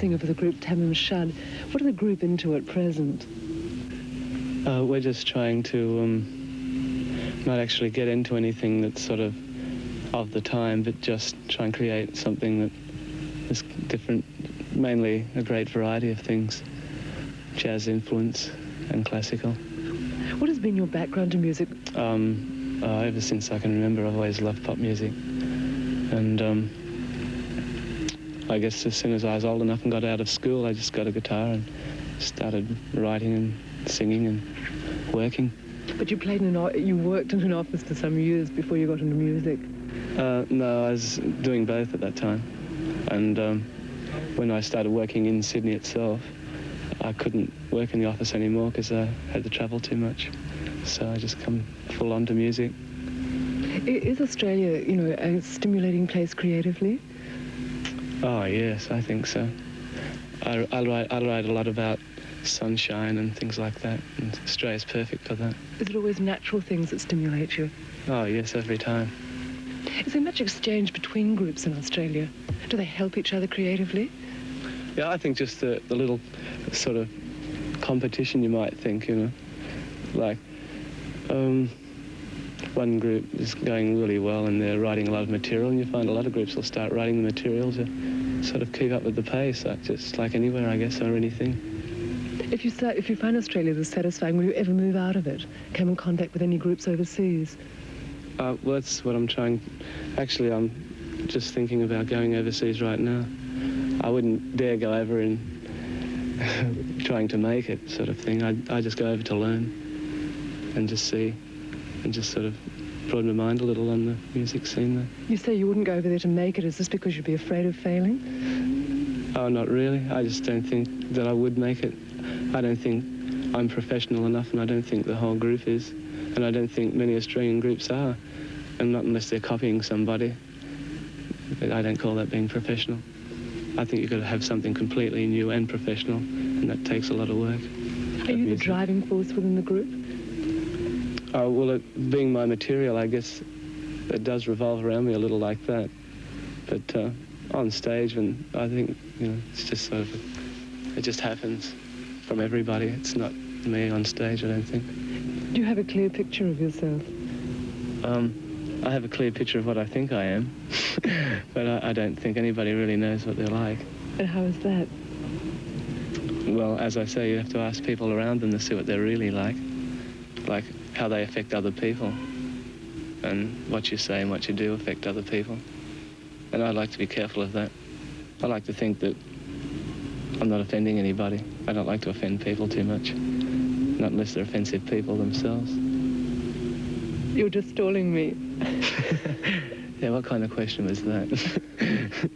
singer for the group Tamam Shud. What are the group into at present? We're just trying to not actually get into anything that's sort of the time, but just try and create something that is different, mainly a great variety of things, jazz influence and classical. What has been your background to music? Ever since I can remember, I've always loved pop music. And I guess as soon as I was old enough and got out of school, I just got a guitar and started writing and singing and working. But you worked in an office for some years before you got into music. No, I was doing both at that time. And when I started working in Sydney itself, I couldn't work in the office anymore because I had to travel too much. So I just come full on to music. Is Australia, a stimulating place creatively? Oh, yes, I think so. I write a lot about sunshine and things like that, and Australia's perfect for that. Is it always natural things that stimulate you? Oh, yes, every time. Is there much exchange between groups in Australia? Do they help each other creatively? Yeah, I think just the little sort of competition you might think, like one group is going really well and they're writing a lot of material, and you find a lot of groups will start writing the material to sort of keep up with the pace, just like anywhere, I guess, or anything. If you find Australia this satisfying, will you ever move out of it? Come in contact with any groups overseas? Well, that's what I'm trying. Actually, I'm just thinking about going overseas right now. I wouldn't dare go over and trying to make it sort of thing. I just go over to learn and just see and just sort of broaden my mind a little on the music scene there. You say you wouldn't go over there to make it. Is this because you'd be afraid of failing? Oh, not really. I just don't think that I would make it. I don't think I'm professional enough, and I don't think the whole group is. And I don't think many Australian groups are. And not unless they're copying somebody. But I don't call that being professional. I think you've got to have something completely new and professional, and that takes a lot of work. Are you the driving force within the group? Well, it being my material, I guess it does revolve around me a little like that. But on stage, and I think, it's just sort of, it just happens from everybody. It's not me on stage, I don't think. Do you have a clear picture of yourself? I have a clear picture of what I think I am, but I don't think anybody really knows what they're like. And how is that? Well, as I say, you have to ask people around them to see what they're really like how they affect other people, and what you say and what you do affect other people. And I like to be careful of that. I like to think that I'm not offending anybody. I don't like to offend people too much, not unless they're offensive people themselves. You're just stalling me. Yeah, what kind of question was that?